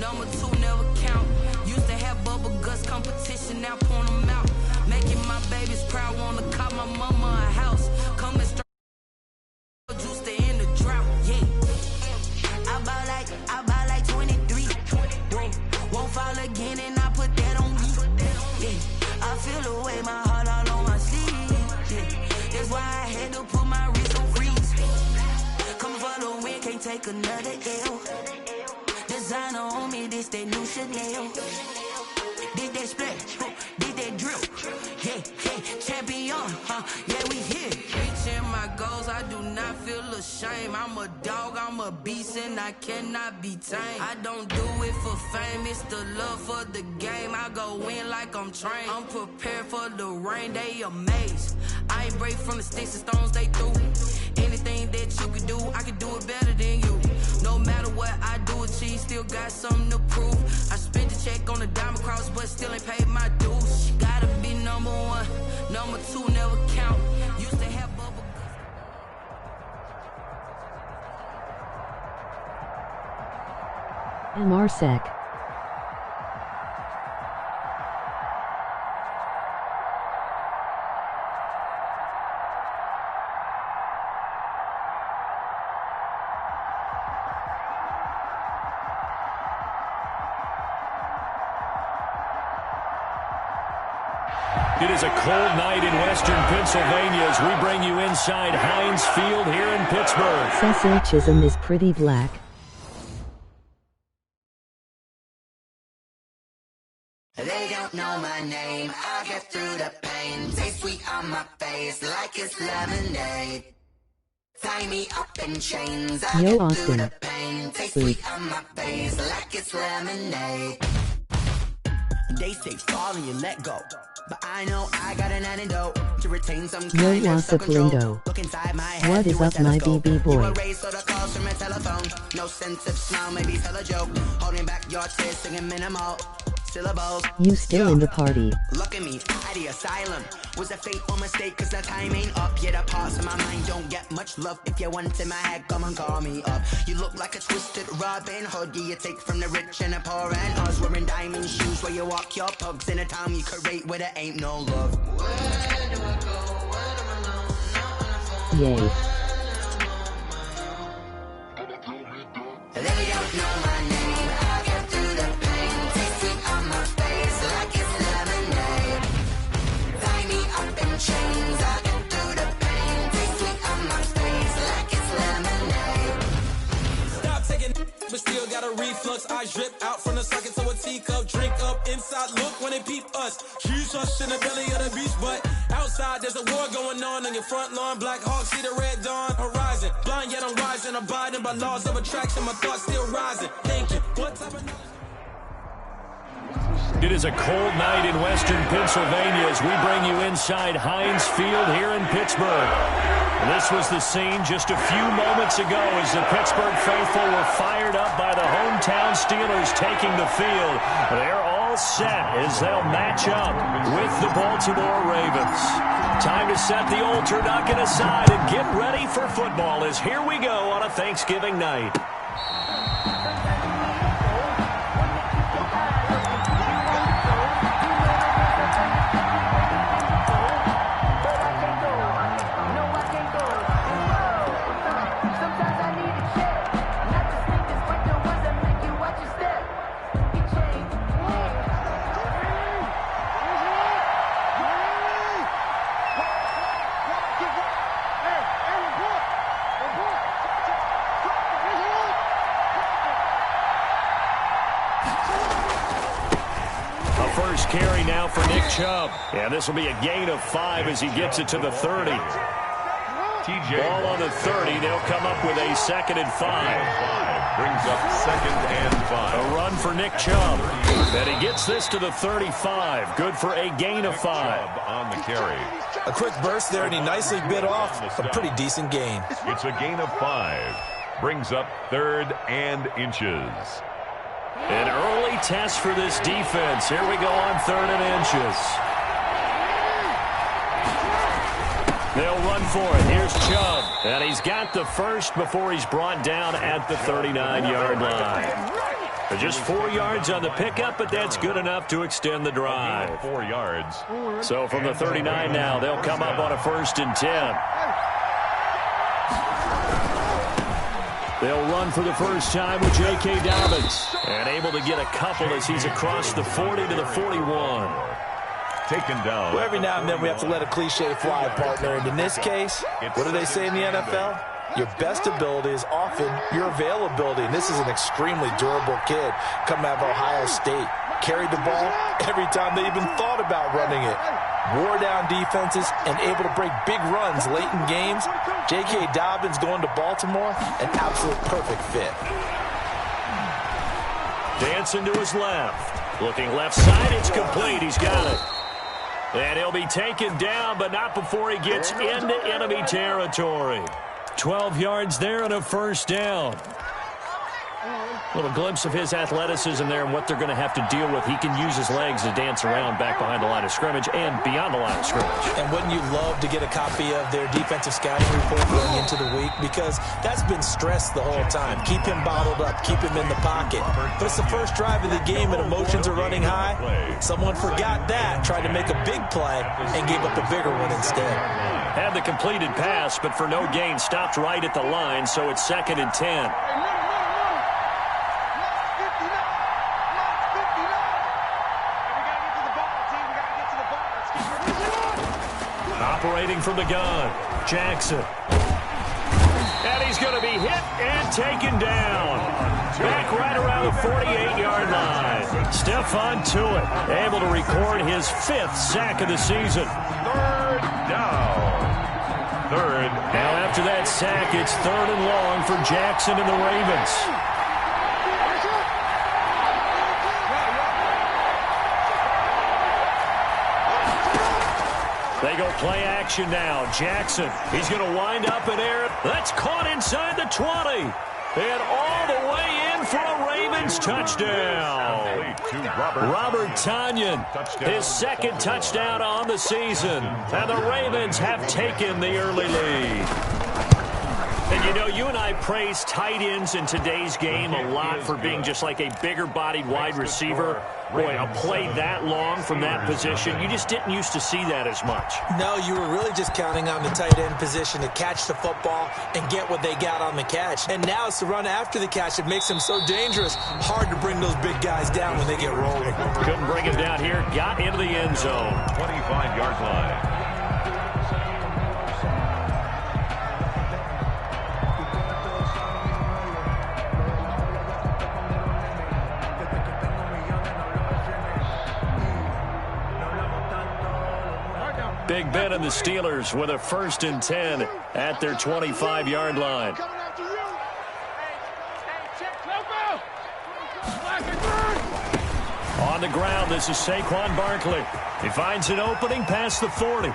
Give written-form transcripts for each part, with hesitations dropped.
Number two never count. Used to have bubble guts competition, now point them out. Making my babies proud, wanna call my mama a house. Coming straight juice to end the drought, yeah. I buy like 23. Whoa, won't fall again and I put that on me. Yeah, I feel the way, my heart all on my sleeve. Yeah, that's why I had to put my wrist on freeze. Coming for the win, can't take another L. Designer on me, this that new Chanel. Did that split, did that drill. Yeah, yeah, champion, yeah, we here. Reaching my goals, I do not feel ashamed. I'm a dog, I'm a beast, and I cannot be tamed. I don't do it for fame, it's the love for the game. I go in like I'm trained. I'm prepared for the rain, they amazed. I ain't break from the sticks and stones they threw. Anything that you can do, I can do it better than you. No matter what I do, achieve, still got something to prove. I spent the check on the diamond cross, but still ain't paid my dues. Gotta be number one, number two never count. Used to have bubble MRSEC. It is a cold night in western Pennsylvania as we bring you inside Heinz Field here in Pittsburgh. Chisholm is pretty black. They don't know my name, I get through the pain. Taste sweet on my face like it's lemonade. Tie me up in chains, I Yo, get through Austin. the pain. Taste sweet on my face like it's lemonade. They say fall and you let go, but I know I got an antidote to retain some kind Yo, of self-control. Lindo. Look inside my head What is through a up, my telescope. BB boy? You erase all the calls from a telephone. No sense of smile, maybe tell a joke. Holding back your tears, singing minimal syllables. You still in the party. Look at me, at the asylum. Was a fateful mistake, cause the time ain't up. Yet the parts of my mind don't get much love. If you want in my head, come and call me up. You look like a twisted Robin Hood. Yeah, you take from the rich and the poor and us. Wearing diamond shoes where you walk your pugs in a town you create where there ain't no love. Where do I go? When I'm alone, not on the phone. Yay. They don't know my name, I get through the pain. Taste sweet on my face like it's lemonade. Tie me up in chains, I get through the pain. Taste sweet on my face like it's lemonade. Stop taking, but still got a reflux. Eyes drip out from the socket to a teacup. Drink up inside, look when they peep us. Huge rush in the belly of the beach, but outside there's a war going on your front lawn. Black Hawk, see the red dawn horizon. Blind yet I'm rising, abiding by laws of attraction. My thoughts still rising. Thank you. What type of It is a cold night in western Pennsylvania as we bring you inside Heinz Field here in Pittsburgh. This was the scene just a few moments ago as the Pittsburgh faithful were fired up by the hometown Steelers taking the field. They're all set as they'll match up with the Baltimore Ravens. Time to set the old turducken aside and get ready for football as here we go on a Thanksgiving night. First carry now for Nick Chubb. And this will be a gain of 5 as he gets it to the 30. Ball on the 30. They'll come up with a 2nd and 5. Brings up 2nd and 5. A run for Nick Chubb. And he gets this to the 35. Good for a gain of 5. On the carry. a quick burst there, and he nicely bit off a pretty decent gain. It's a gain of 5. Brings up 3rd and inches. An early test for this defense. Here we go on 3rd and inches. They'll run for it. Here's Chubb. And he's got the first before he's brought down at the 39-yard line. Just 4 yards on the pickup, but that's good enough to extend the drive. 4 yards. So from the 39 now, they'll come up on a 1st and 10. They'll run for the first time with J.K. Dobbins. And able to get a couple as he's across the 40 to the 41. Taken down. Well, every now and then we have to let a cliche fly, partner. And in this case, what do they say in the NFL? Your best ability is often your availability. And this is an extremely durable kid coming out of Ohio State. Carried the ball every time they even thought about running it. Wore down defenses and able to break big runs late in games. J.K. Dobbins going to Baltimore, an absolute perfect fit. Dancing to his left. Looking left side, it's complete. He's got it. And he'll be taken down, but not before he gets into enemy territory. 12 yards there and a first down. Little glimpse of his athleticism there and what they're going to have to deal with. He can use his legs to dance around back behind the line of scrimmage and beyond the line of scrimmage. And wouldn't you love to get a copy of their defensive scouting report going into the week? Because that's been stressed the whole time. Keep him bottled up. Keep him in the pocket. But it's the first drive of the game and emotions are running high. Someone forgot that, tried to make a big play, and gave up a bigger one instead. Had the completed pass, but for no gain, stopped right at the line, so it's 2nd and 10. Operating from the gun, Jackson. And he's going to be hit and taken down. Back right around the 48-yard line. Stephon Tuitt able to record his 5th sack of the season. 3rd down. 3rd. Now after that sack, it's 3rd and long for Jackson and the Ravens. They go play action now. Jackson, he's going to wind up in air. That's caught inside the 20. And all the way in for a Ravens touchdown. Robert Tonyan, his 2nd touchdown on the season. And the Ravens have taken the early lead. And you know, you and I praise tight ends in today's game a lot for being just like a bigger-bodied wide receiver. Boy, a play that long from that position, you just didn't used to see that as much. No, you were really just counting on the tight end position to catch the football and get what they got on the catch. And now it's the run after the catch that makes them so dangerous. Hard to bring those big guys down when they get rolling. Couldn't bring him down here. Got into the end zone. 25-yard line. Big Ben and the Steelers with a 1st and 10 at their 25-yard line. On the ground, this is Saquon Barkley. He finds an opening past the 40.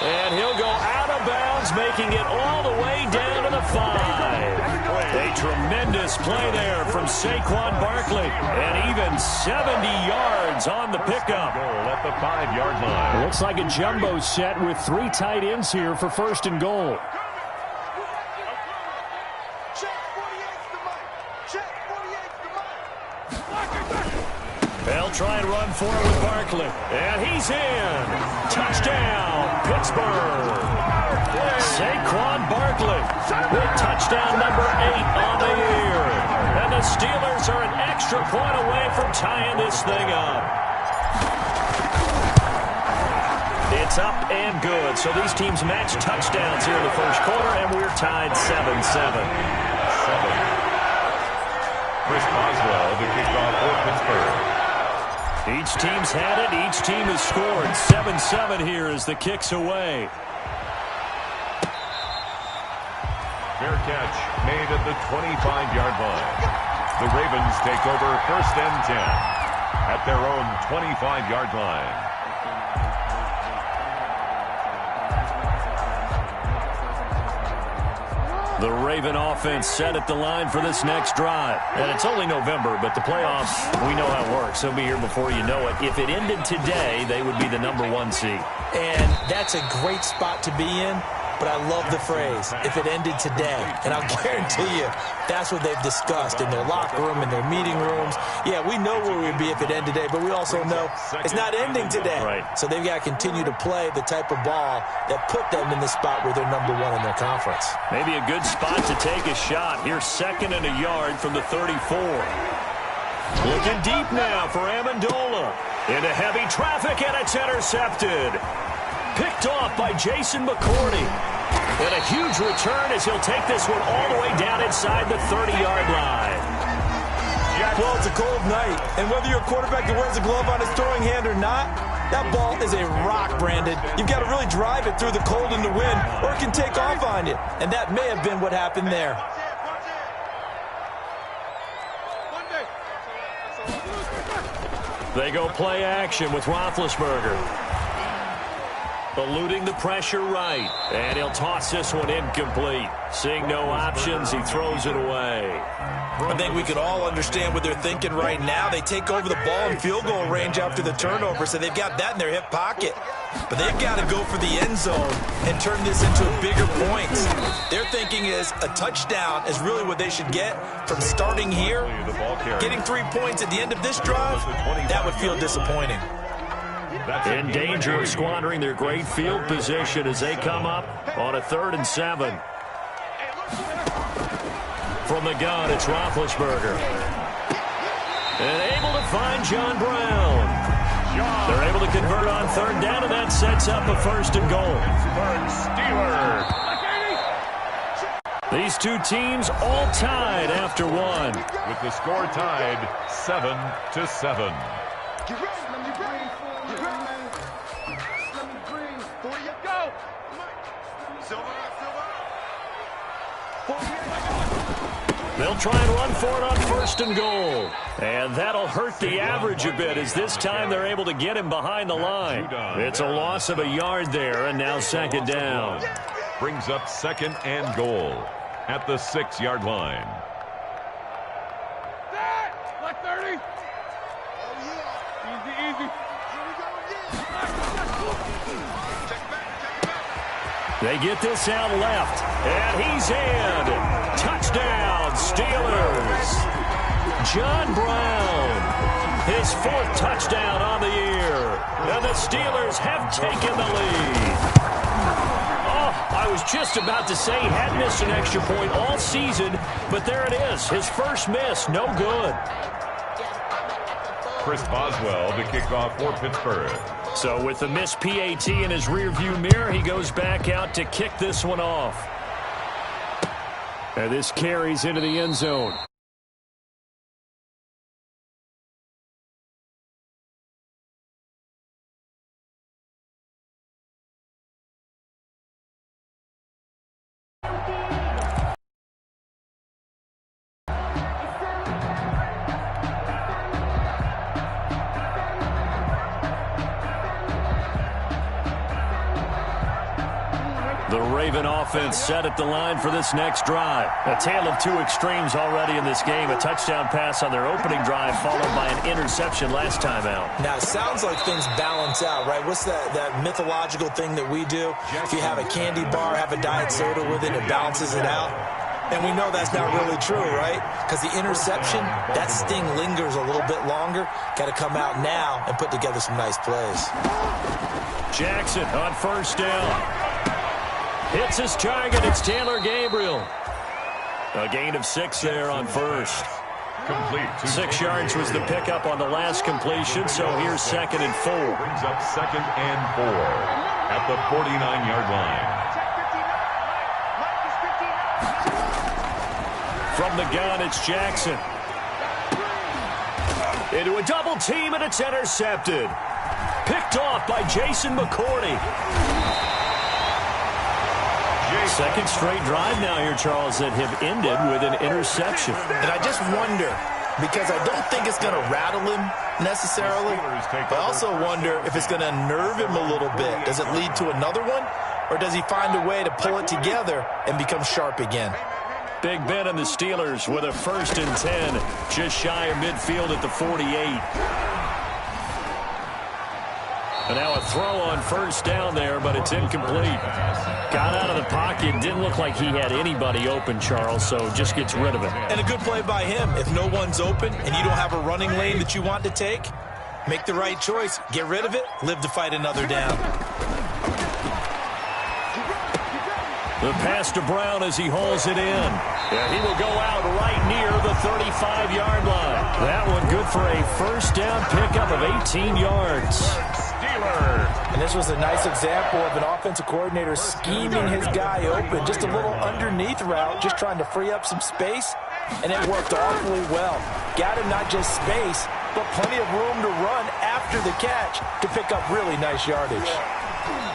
And he'll go out of bounds, making it all the way down to the 5. A tremendous play there from Saquon Barkley. And even 70 yards on the pickup. At the 5-yard line. Looks like a jumbo set with 3 tight ends here for 1st and goal. They'll try and run for it with Barkley. And he's in. Touchdown, Pittsburgh. Saquon Barkley with touchdown number 8 on the year. And the Steelers are an extra point away from tying this thing up. It's up and good. So these teams match touchdowns here in the first quarter, and we're tied 7-7. Chris Boswell to kick off for Pittsburgh. Each team's had it. Each team has scored. 7-7 here as the kick's away. Fair catch made at the 25-yard line. The Ravens take over 1st and 10 at their own 25-yard line. The Raven offense set at the line for this next drive. And it's only November, but the playoffs, we know how it works. They'll be here before you know it. If it ended today, they would be the number 1 seed. And that's a great spot to be in. but I love the phrase, if it ended today. And I'll guarantee you, that's what they've discussed in their locker room, in their meeting rooms. Yeah, we know where we'd be if it ended today, but we also know it's not ending today. Right. So they've got to continue to play the type of ball that put them in the spot where they're #1 in their conference. Maybe a good spot to take a shot. Here's 2nd and a yard from the 34. Looking deep now for Amendola. Into heavy traffic, and it's intercepted. Picked off by Jason McCourty. And a huge return as he'll take this one all the way down inside the 30-yard line. Well, it's a cold night, and whether you're a quarterback that wears a glove on his throwing hand or not, that ball is a rock, Brandon. You've got to really drive it through the cold and the wind, or it can take off on you. And that may have been what happened there. They go play action with Roethlisberger. Eluding the pressure right. And he'll toss this one incomplete. Seeing no options, he throws it away. I think we could all understand what they're thinking right now. They take over the ball in field goal range after the turnover, so they've got that in their hip pocket. But they've got to go for the end zone and turn this into bigger points. Their thinking is a touchdown is really what they should get from starting here. Getting 3 points at the end of this drive, that would feel disappointing. In danger of squandering their great field position as they come up on a 3rd and 7. From the gun, it's Roethlisberger. And able to find John Brown. They're able to convert on 3rd down, and that sets up a 1st and goal. These two teams all tied after one. With the score tied 7-7. They'll try and run for it on 1st and goal. And that'll hurt the average a bit as this time they're able to get him behind the line. It's a loss of a yard there, and now 2nd down. Brings up 2nd and goal at the 6-yard line. Black 30. Easy. They get this out left, and he's in. Touchdown, Steelers. John Brown, his 4th touchdown on the year. And the Steelers have taken the lead. Oh, I was just about to say he had missed an extra point all season, but there it is. His first miss, no good. Chris Boswell to kick off for Pittsburgh. So with the missed PAT in his rearview mirror, he goes back out to kick this one off. And this carries into the end zone. The Raven offense set at the line for this next drive. A tale of two extremes already in this game. A touchdown pass on their opening drive followed by an interception last time out. Now, it sounds like things balance out, right? What's that mythological thing that we do? If you have a candy bar, have a diet soda with it, it balances it out. And we know that's not really true, right? Because the interception, that sting lingers a little bit longer. Got to come out now and put together some nice plays. Jackson on 1st down. Hits his target. It's Taylor Gabriel. A gain of 6 there on 1st. Complete. 6 yards was the pickup on the last completion, so here's 2nd and 4. Brings up 2nd and 4 at the 49-yard line. From the gun, it's Jackson. Into a double team, and it's intercepted. Picked off by Jason McCourty. Second straight drive now here, Charles, that have ended with an interception. And I just wonder, because I don't think it's going to rattle him necessarily, but I also wonder if it's going to nerve him a little bit. Does it lead to another one, or does he find a way to pull it together and become sharp again? Big Ben and the Steelers with a 1st and 10, just shy of midfield at the 48. And now a throw on first down there, but it's incomplete. Got out of the pocket. Didn't look like he had anybody open, Charles, so just gets rid of it. And a good play by him. If no one's open and you don't have a running lane that you want to take, make the right choice. Get rid of it. Live to fight another down. The pass to Brown as he hauls it in. Yeah, he will go out right near the 35-yard line. That one good for a first down pickup of 18 yards. And this was a nice example of an offensive coordinator scheming his guy open. Just a little underneath route, just trying to free up some space, and it worked awfully well. Got him not just space, but plenty of room to run after the catch to pick up really nice yardage.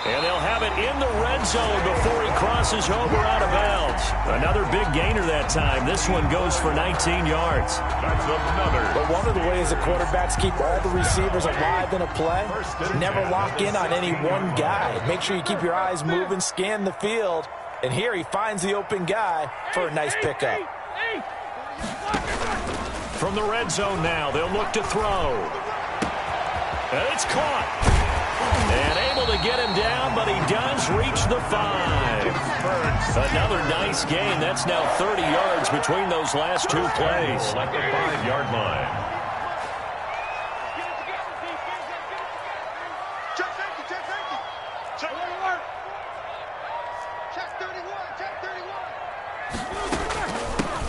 And they'll have it in the red zone before he crosses over out of bounds. Another big gainer that time. This one goes for 19 yards. That's another. But one of the ways the quarterbacks keep all the receivers alive in a play, never lock in on any one guy. Make sure you keep your eyes moving, scan the field. And here he finds the open guy for a nice pickup. From the red zone now, they'll look to throw. And it's caught. And able to get him down, but he does reach the 5. Another nice gain. That's now 30 yards between those last two plays. At the 5-yard line.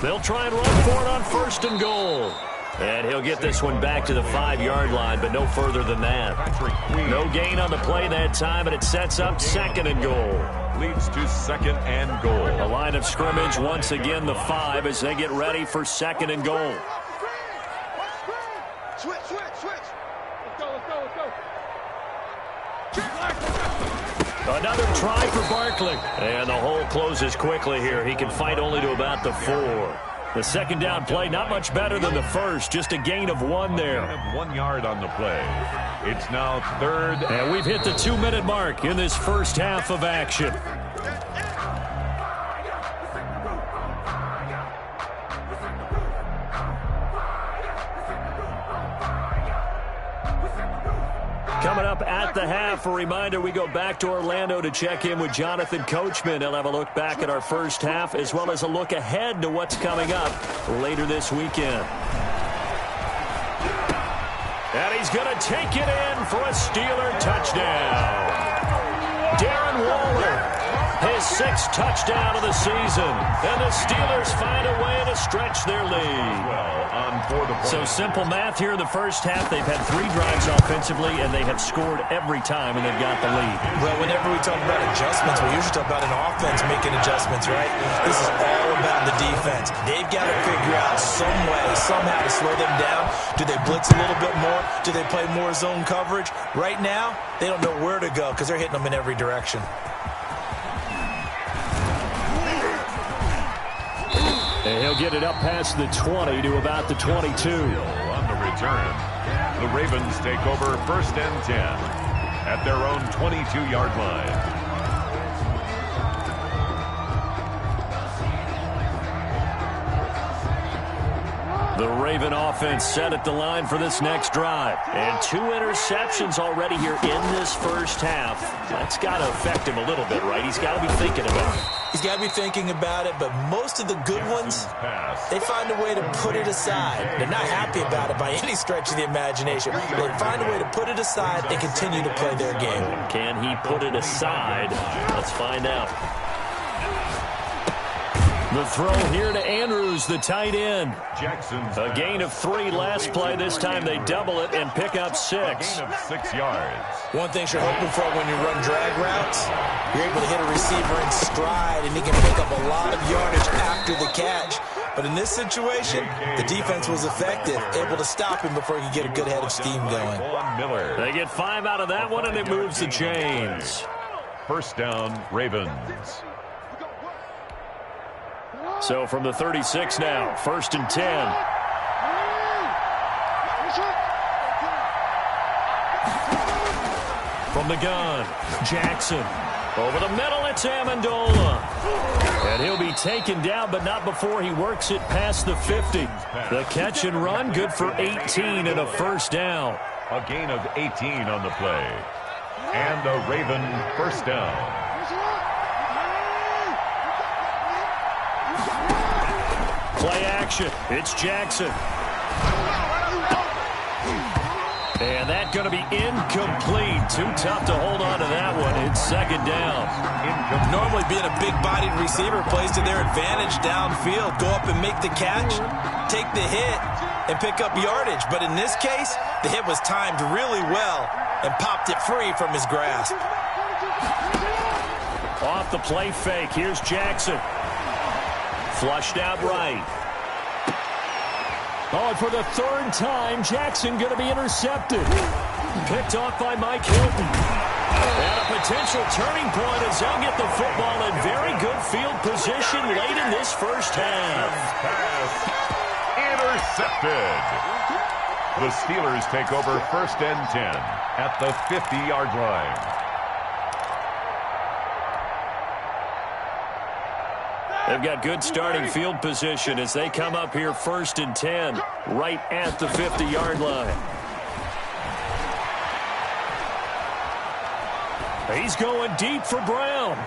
They'll try and run for it on first and goal. And he'll get this one back to the 5-yard line, but no further than that. No gain on the play that time, and it sets up second and goal. Leads to second and goal. A line of scrimmage, once again the 5 as they get ready for second and goal. Switch. Let's go. Another try for Barkley. And the hole closes quickly here. He can fight only to about the 4. The second down play, not much better than the first. Just a gain of 1 there. 1 yard on the play. It's now third. And we've hit the 2-minute mark in this first half of action. Coming up at the half, a reminder, we go back to Orlando to check in with Jonathan Coachman. He'll have a look back at our first half as well as a look ahead to what's coming up later this weekend. And he's going to take it in for a Steeler touchdown. Darren Waller, his 6th touchdown of the season. And the Steelers find a way to stretch their lead. So simple math here in the first half. They've had 3 drives offensively, and they have scored every time, and they've got the lead. Well, whenever we talk about adjustments, we usually talk about an offense making adjustments, right? This is all about the defense. They've got to figure out some way, somehow to slow them down. Do they blitz a little bit more? Do they play more zone coverage? Right now, they don't know where to go because they're hitting them in every direction. And he'll get it up past the 20 to about the 22. On the return, the Ravens take over first and 10 at their own 22-yard line. The Raven offense set at the line for this next drive. And 2 interceptions already here in this first half. That's got to affect him a little bit, right? He's got to be thinking about it. He's got to be thinking about it, but most of the good ones, they find a way to put it aside. They're not happy about it by any stretch of the imagination. They find a way to put it aside and continue to play their game. Can he put it aside? Let's find out. The throw here to Andrews, the tight end. A gain of 3 last play. This time they double it and pick up 6. A gain of 6 yards. One thing you're hoping for when you run drag routes, you're able to hit a receiver in stride, and he can pick up a lot of yardage after the catch. But in this situation, the defense was effective, able to stop him before he could get a good head of steam going. They get 5 out of that one, and it moves the chains. First down, Ravens. So from the 36 now, first and 10. From the gun, Jackson. Over the middle, it's Amendola. And he'll be taken down, but not before he works it past the 50. The catch and run, good for 18 and a first down. A gain of 18 on the play. And a Raven first down. Play action. It's Jackson. And that's going to be incomplete. Too tough to hold on to that one. It's second down. Normally being a big-bodied receiver plays to their advantage downfield. Go up and make the catch, take the hit, and pick up yardage. But in this case, the hit was timed really well and popped it free from his grasp. Off the play fake. Here's Jackson. Flushed out right. Oh, and for the third time, Jackson going to be intercepted. Picked off by Mike Hilton. And a potential turning point as they'll get the football in very good field position late in this first half. Pass intercepted. The Steelers take over first and 10 at the 50-yard line. They've got good starting field position as they come up here first and 10 right at the 50-yard line. He's going deep for Brown.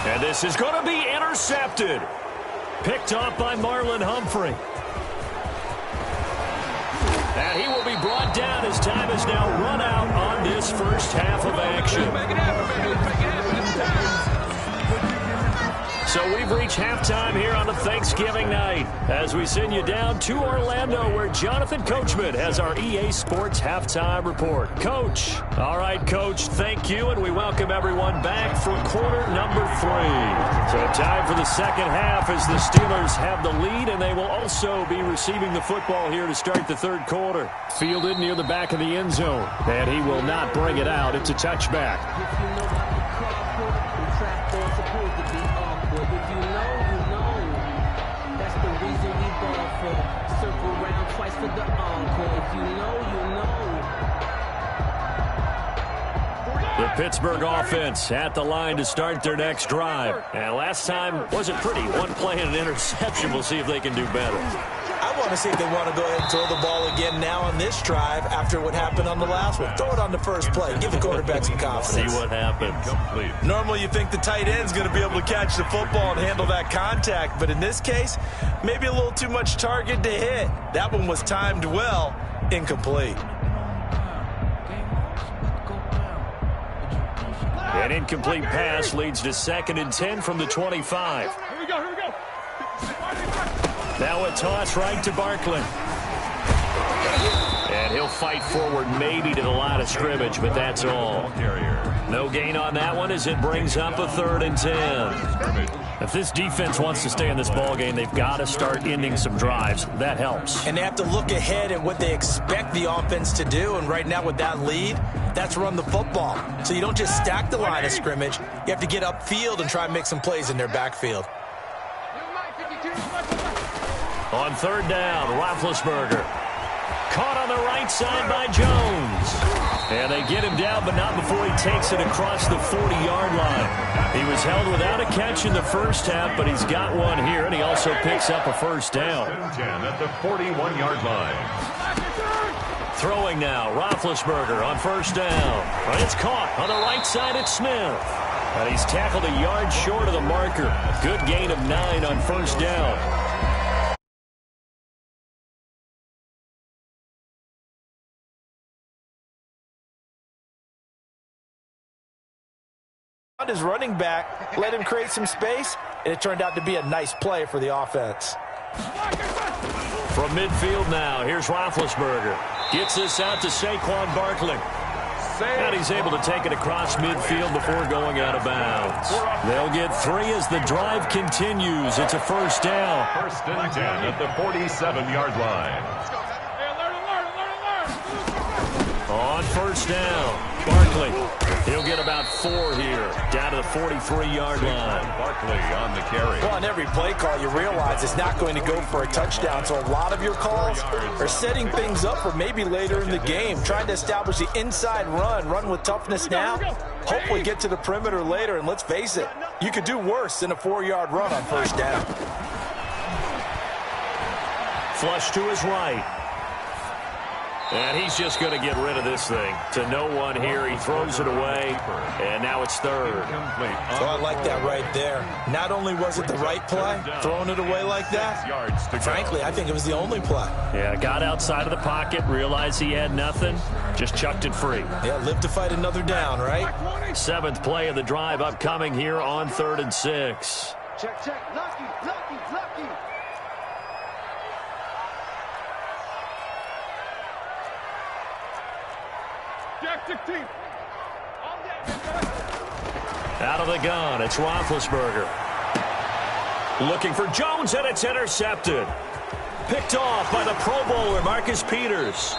And this is going to be intercepted. Picked off by Marlon Humphrey. And he will be brought down as time is now run out on this first half of action. So we've reached halftime here on a Thanksgiving night as we send you down to Orlando where Jonathan Coachman has our EA Sports Halftime Report. Coach. All right, Coach, thank you, and we welcome everyone back for quarter number 3. So time for the second half as the Steelers have the lead, and they will also be receiving the football here to start the third quarter. Fielded near the back of the end zone, and he will not bring it out. It's a touchback. The Pittsburgh offense at the line to start their next drive. And last time wasn't pretty. One play and an interception. We'll see if they can do better. I want to see if they want to go ahead and throw the ball again now on this drive after what happened on the last one. Throw it on the first play. Give the quarterback some confidence. See what happens. Normally you think the tight end's going to be able to catch the football and handle that contact. But in this case, maybe a little too much target to hit. That one was timed well. Incomplete. An incomplete pass leads to 2nd and 10 from the 25. Here we go, here we go. Now a toss right to Barkley. And he'll fight forward maybe to the line of scrimmage, but that's all. No gain on that one as it brings up a 3rd and 10. If this defense wants to stay in this ballgame, they've got to start ending some drives. That helps. And they have to look ahead at what they expect the offense to do. And right now with that lead, that's run the football. So you don't just stack the line of scrimmage. You have to get upfield and try and make some plays in their backfield. On 3rd down, Roethlisberger. Caught on the right side by Jones. And they get him down, but not before he takes it across the 40-yard line. He was held without a catch in the first half, but he's got one here, and he also picks up a first down. 10 at the 41-yard line. Throwing now, Roethlisberger on 1st down. But it's caught on the right side at Smith. And he's tackled a yard short of the marker. Good gain of 9 on 1st down. His running back let him create some space, and it turned out to be a nice play for the offense. From midfield now, here's Roethlisberger. Gets this out to Saquon Barkley. And he's able to take it across midfield before going out of bounds. They'll get 3 as the drive continues. It's a 1st down. 1st and 10 at the 47-yard line. On 1st down, Barkley. He'll get about 4 here, down to the 43-yard line. Barkley on the carry. Well, on every play call, you realize it's not going to go for a touchdown. So a lot of your calls are setting things up for maybe later in the game, trying to establish the inside run with toughness now. Hopefully get to the perimeter later, and let's face it, you could do worse than a 4-yard run on 1st down. Flush to his right. And he's just going to get rid of this thing. To no one here. He throws it away, and now it's third. So I like that right there. Not only was it the right play, throwing it away like that, frankly, I think it was the only play. Yeah, got outside of the pocket, realized he had nothing, just chucked it free. Yeah, live to fight another down, right? 7th play of the drive upcoming here on 3rd and 6. Check. Lucky. Jack 16. Out of the gun, it's Roethlisberger. Looking for Jones, and it's intercepted. Picked off by the Pro Bowler, Marcus Peters.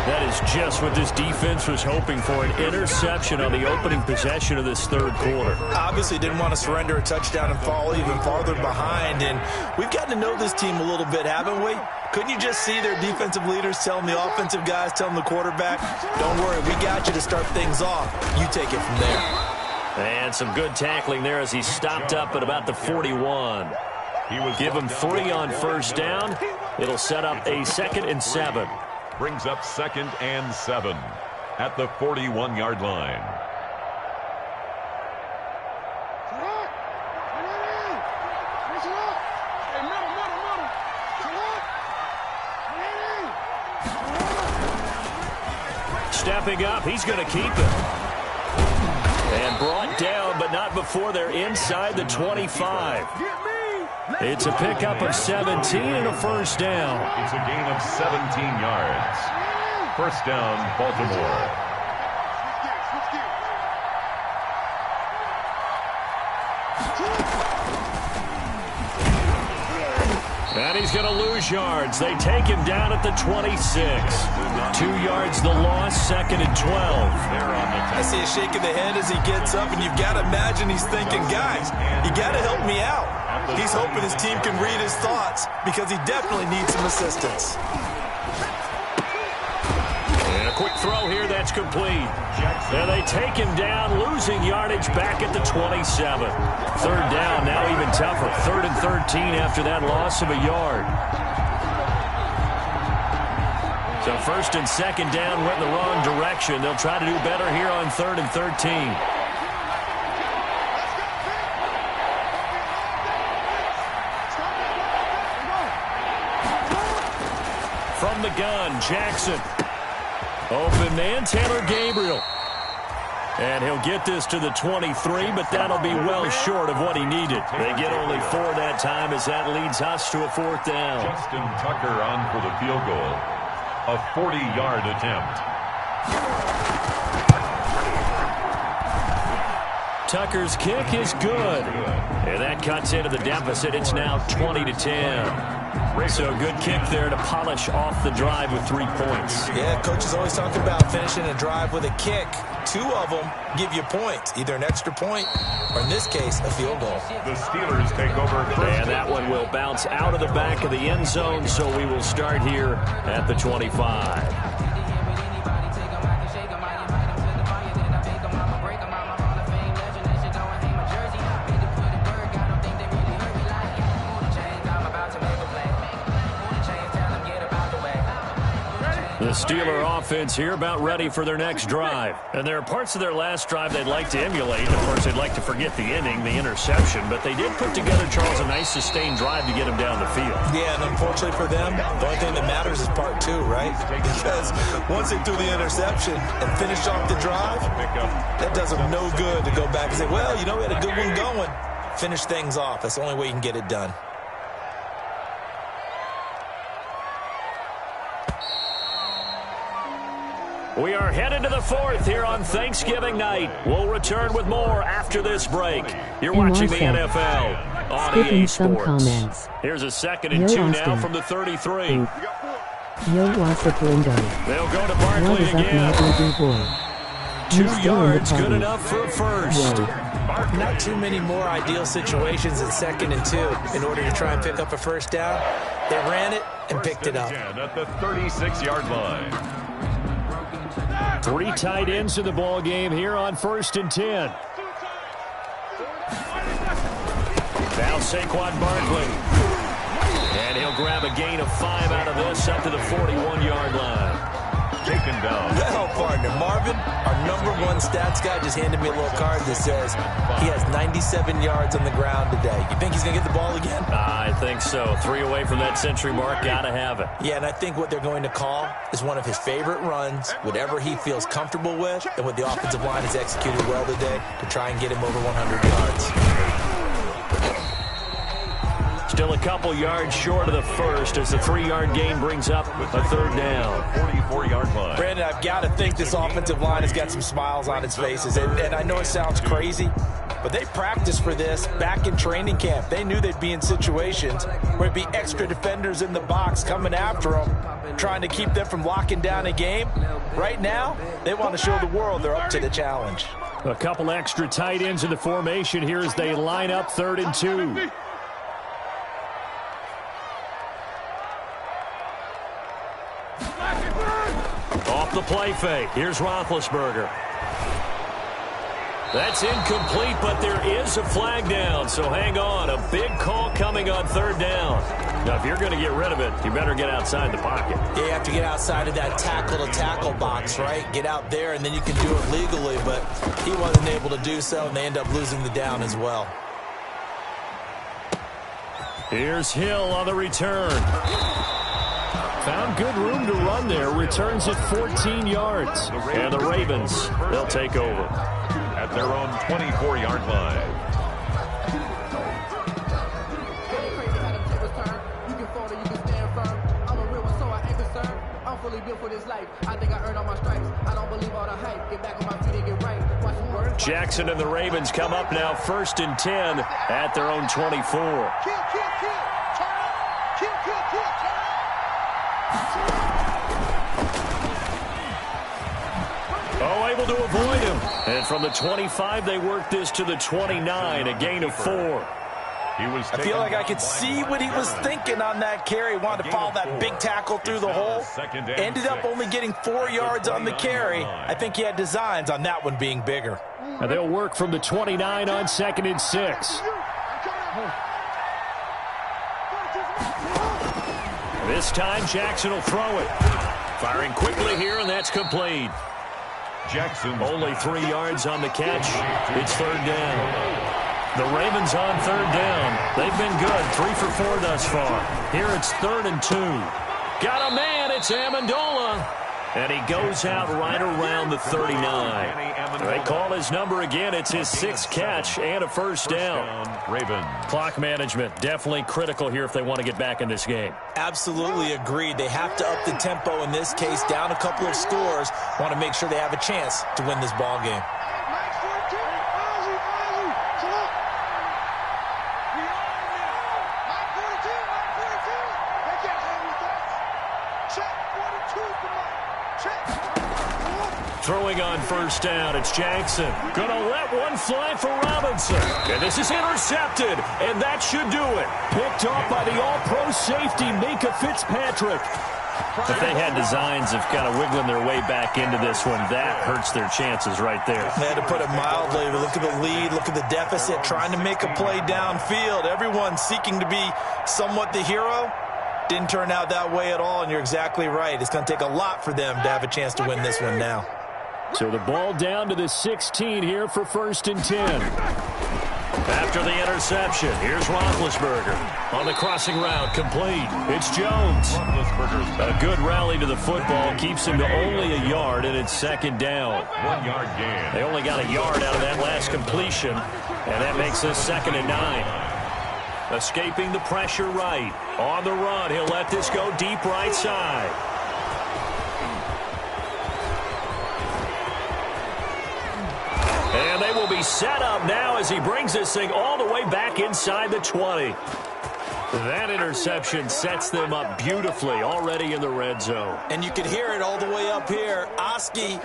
That is just what this defense was hoping for, an interception on the opening possession of this 3rd quarter. Obviously didn't want to surrender a touchdown and fall even farther behind, and we've gotten to know this team a little bit, haven't we? Couldn't you just see their defensive leaders telling the offensive guys, telling the quarterback, don't worry, we got you to start things off. You take it from there. And some good tackling there as he stopped up at about the 41. Give him 3 on 1st down. It'll set up a 2nd and 7. Brings up 2nd and 7 at the 41-yard line. Stepping up, he's going to keep it. And brought down, but not before they're inside the 25. It's a pickup of 17 and a 1st down. It's a gain of 17 yards. 1st down, Baltimore. And he's going to lose yards. They take him down at the 26. 2 yards the loss, 2nd and 12. I see a shake of the head as he gets up, and you've got to imagine he's thinking, guys, you got to help me out. He's hoping his team can read his thoughts because he definitely needs some assistance. And a quick throw here that's complete. And they take him down, losing yardage back at the 27. 3rd down, now even tougher. 3rd and 13 after that loss of a yard. So 1st and 2nd down went in the wrong direction. They'll try to do better here on 3rd and 13. From the gun, Jackson. Open man, Taylor Gabriel. And he'll get this to the 23, but that'll be well short of what he needed. They get only 4 that time as that leads us to a 4th down. Justin Tucker on for the field goal. A 40-yard attempt. Tucker's kick is good. And that cuts into the deficit. It's now 20-10. So good kick there to polish off the drive with 3 points. Yeah, coach is always talking about finishing a drive with a kick. 2 of them give you points, either an extra point or, in this case, a field goal. The Steelers take over. And that one will bounce out of the back of the end zone, so we will start here at the 25. The Steeler offense here about ready for their next drive. And there are parts of their last drive they'd like to emulate. Of course, they'd like to forget the inning, the interception. But they did put together, Charles, a nice sustained drive to get him down the field. Yeah, and unfortunately for them, the only thing that matters is part 2, right? Because once they threw the interception and finished off the drive, that does them no good to go back and say, well, you know, we had a good one going. Finish things off. That's the only way you can get it done. We are headed to the 4th here on Thanksgiving night. We'll return with more after this break. You're watching the NFL on EA Sports. Here's a 2nd and 2 now from the 33. Yo, what's up, Lindo? They'll go to Barkley again. 2 yards, good enough for a 1st. Not too many more ideal situations in 2nd and 2 in order to try and pick up a 1st down. They ran it and picked it up. At the 36-yard line. 3 tight ends in the ball game here on 1st and 10. Now Saquon Barkley. And he'll grab a gain of 5 out of this up to the 41-yard line. Taken down. Well, partner, Marvin, our #1 stats guy, just handed me a little card that says he has 97 yards on the ground today. You think he's going to get the ball again? I think so. 3 away from that century mark. Got to have it. Yeah, and I think what they're going to call is one of his favorite runs, whatever he feels comfortable with, and what the offensive line has executed well today to try and get him over 100 yards. Still a couple yards short of the first as the 3-yard gain brings up a third down. 44-yard line. Brandon, I've got to think this offensive line has got some smiles on its faces. And I know it sounds crazy, but they practiced for this back in training camp. They knew they'd be in situations where it'd be extra defenders in the box coming after them, trying to keep them from locking down a game. Right now, they want to show the world they're up to the challenge. A couple extra tight ends in the formation here as they line up 3rd and 2. Off the play fake. Here's Roethlisberger. That's incomplete, but there is a flag down, so hang on. A big call coming on 3rd down. Now, if you're going to get rid of it, you better get outside the pocket. Yeah, you have to get outside of that tackle-to-tackle box, right? Get out there, and then you can do it legally, but he wasn't able to do so, and they end up losing the down as well. Here's Hill on the return. Found good room to run there. Returns at 14 yards. And the Ravens, they'll take over. At their own 24-yard line. Jackson and the Ravens come up now 1st and 10 at their own 24. Oh, able to avoid him. And from the 25, they work this to the 29, a gain of 4. I feel like I could see what he was thinking on that carry. Wanted to follow that big tackle through the hole. Ended up only getting 4 yards on the carry. I think he had designs on that one being bigger. And they'll work from the 29 on 2nd and 6. This time, Jackson will throw it. Firing quickly here, and that's complete. Jackson only 3 yards on the catch. It's 3rd down. The Ravens on 3rd down. They've been good, 3 for 4 thus far. Here it's 3rd and 2. Got a man, it's Amendola. And he goes out right around the 39. They call his number again. It's his 6th catch and a first down. Ravens. Clock management, definitely critical here if they want to get back in this game. Absolutely agreed. They have to up the tempo in this case, down a couple of scores. Want to make sure they have a chance to win this ball game. Throwing on 1st down, it's Jackson. Gonna let one fly for Robinson. And this is intercepted, and that should do it. Picked off by the all-pro safety, Minka Fitzpatrick. If they had designs of kind of wiggling their way back into this one, that hurts their chances right there. They had to put it mildly. Look at the lead, look at the deficit, trying to make a play downfield. Everyone seeking to be somewhat the hero. Didn't turn out that way at all, and you're exactly right. It's going to take a lot for them to have a chance to win this one now. So the ball down to the 16 here for 1st and 10. After the interception, here's Roethlisberger on the crossing route, complete. It's Jones. A good rally to the football, keeps him to only a yard, and it's 2nd down. 1 yard gain. They only got a yard out of that last completion, and that makes us 2nd and 9. Escaping the pressure right. On the run, he'll let this go deep right side. And they will be set up now as he brings this thing all the way back inside the 20. That interception sets them up beautifully already in the red zone. And you could hear it all the way up here. Oski,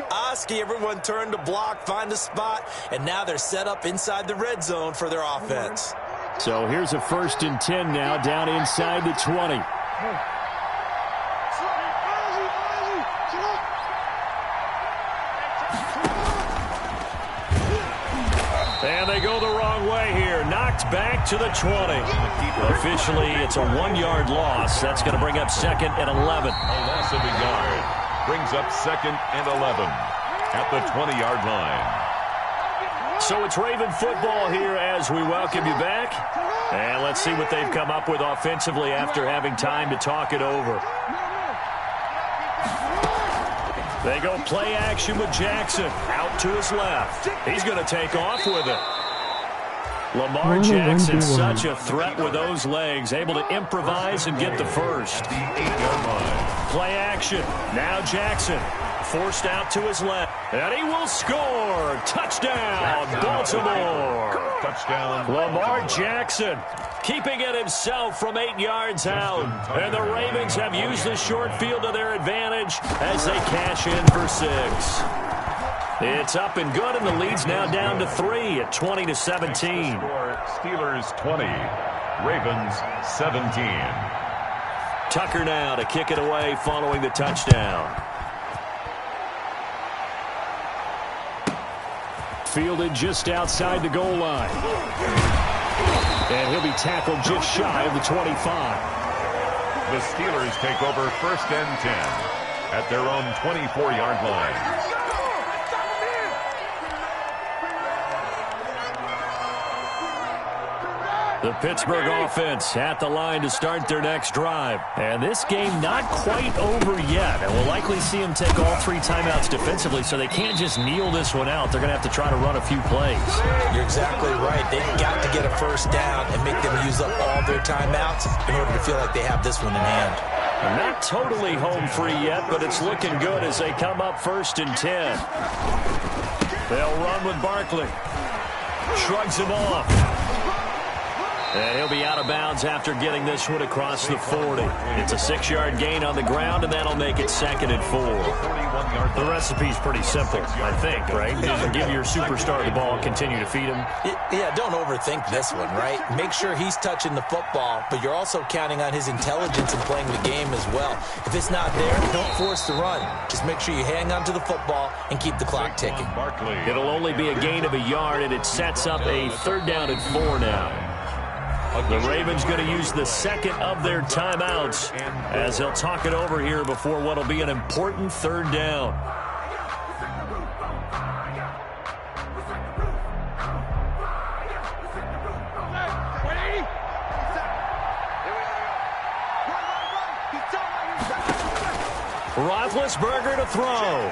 everyone turned to block, find a spot, and now they're set up inside the red zone for their offense. So here's a 1st and 10 now down inside the 20. And they go the wrong way here. Knocked back to the 20. Officially, it's a 1-yard loss. That's going to bring up 2nd and 11. A loss of a yard brings up 2nd and 11 at the 20-yard line. So it's Raven football here as we welcome you back. And let's see what they've come up with offensively after having time to talk it over. They go play action with Jackson out to his left. He's going to take off with it. Lamar Jackson, such a threat with those legs, able to improvise and get the first. The 8-yard line. Play action. Now Jackson forced out to his left. And he will score. Touchdown, Baltimore. Touchdown. Lamar Jackson keeping it himself from 8 yards out. And the Ravens have used the short field to their advantage as they cash in for 6. It's up and good, and the lead's now down to 3 at 20-17. Steelers 20, Ravens 17. Tucker now to kick it away following the touchdown. Fielded just outside the goal line. And he'll be tackled just shy of the 25. The Steelers take over 1st and 10 at their own 24-yard line. The Pittsburgh offense at the line to start their next drive. And this game not quite over yet. And we'll likely see them take all 3 timeouts defensively, so they can't just kneel this one out. They're going to have to try to run a few plays. You're exactly right. They've got to get a first down and make them use up all their timeouts in order to feel like they have this one in hand. And not totally home free yet, but it's looking good as they come up 1st and 10. They'll run with Barkley. Shrugs him off. And he'll be out of bounds after getting this one across the 40. It's a 6-yard gain on the ground, and that'll make it 2nd and 4. The recipe's pretty simple, I think, right? Just give your superstar the ball, continue to feed him. Yeah, don't overthink this one, right? Make sure he's touching the football, but you're also counting on his intelligence in playing the game as well. If it's not there, don't force the run. Just make sure you hang on to the football and keep the clock ticking. It'll only be a gain of a yard, and it sets up a 3rd down and 4 now. The Ravens going to use the 2nd of their timeouts as they'll talk it over here before what will be an important 3rd down. Roethlisberger to throw.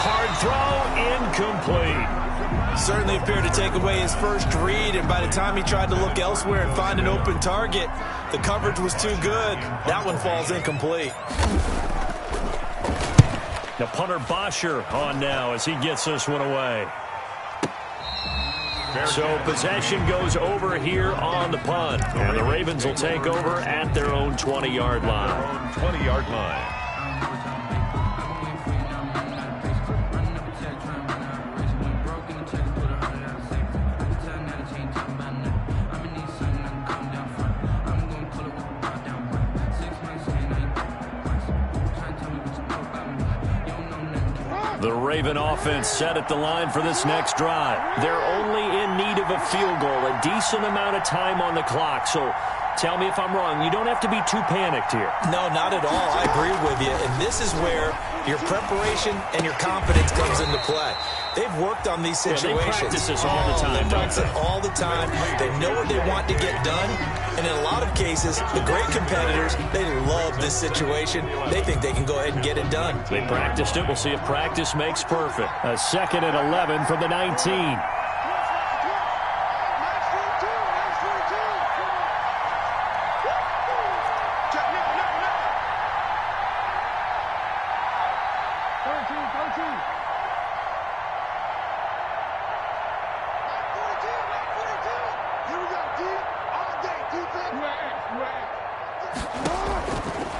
Hard throw, incomplete. Certainly appeared to take away his first read, and by the time he tried to look elsewhere and find an open target, the coverage was too good. That one falls incomplete. Now punter Bosher on now as he gets this one away. So possession goes over here on the punt, and the Ravens will take over at their own 20-yard line. 20-yard line. The Raven offense set at the line for this next drive. They're only in need of a field goal, a decent amount of time on the clock. So tell me if I'm wrong. You don't have to be too panicked here. No, not at all. I agree with you. And this is where your preparation and your confidence comes into play. They've worked on these situations. They practice this all the time. They practice it all the time. They know what they want to get done. And in a lot of cases, the great competitors, they love this situation. They think they can go ahead and get it done. They practiced it. We'll see if practice makes perfect. A 2nd and 11 from the 19.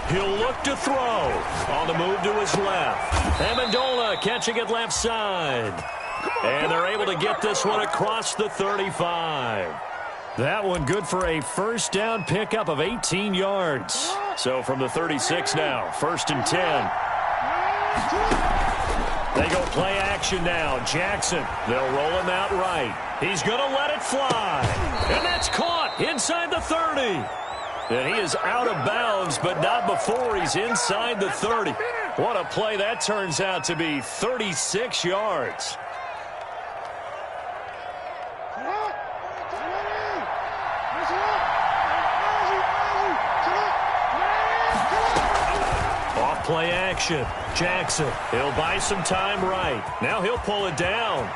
He'll look to throw. On the move to his left. Amendola catching it left side. And they're able to get this one across the 35. That one good for a 1st down pickup of 18 yards. So from the 36 now, 1st and 10. They go play action now. Jackson, they'll roll him out right. He's going to let it fly. And that's caught inside the 30. And he is out of bounds, but not before he's inside the 30. What a play that turns out to be, 36 yards. Off-play action. Jackson, he'll buy some time right. Now he'll pull it down.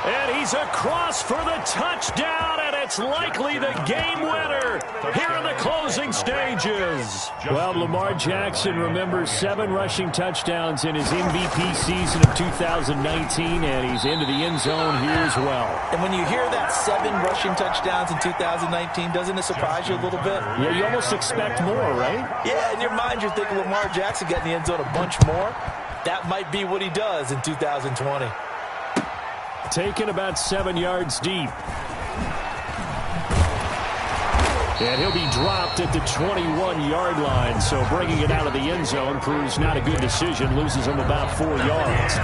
And he's across for the touchdown, and it's likely the game winner here in the closing stages. Well, Lamar Jackson remembers 7 rushing touchdowns in his MVP season of 2019, and he's into the end zone here as well. And when you hear that 7 rushing touchdowns in 2019, doesn't it surprise you a little bit? Yeah, you almost expect more, right? Yeah, in your mind you're thinking Lamar Jackson getting the end zone a bunch more. That might be what he does in 2020. Taken about 7 yards deep. And he'll be dropped at the 21-yard line, so bringing it out of the end zone proves not a good decision, loses him about 4 yards.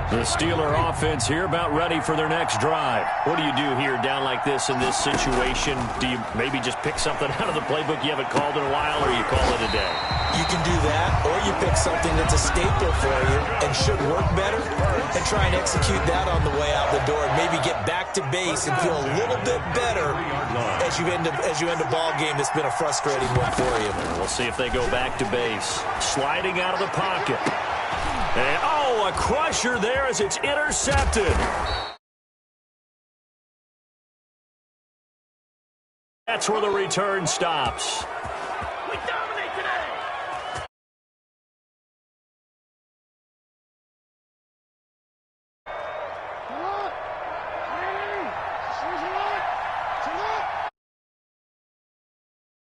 The Steeler offense here about ready for their next drive. What do you do here down like this in this situation? Do you maybe just pick something out of the playbook you haven't called in a while, or you call it a day? You can do that, or you pick something that's a staple for you and should work better and try and execute that on the way out the door and maybe get back to base and feel a little bit better as you end a ball game that's been a frustrating one for you. We'll see if they go back to base. Sliding out of the pocket. And, oh, a crusher there as it's intercepted. That's where the return stops.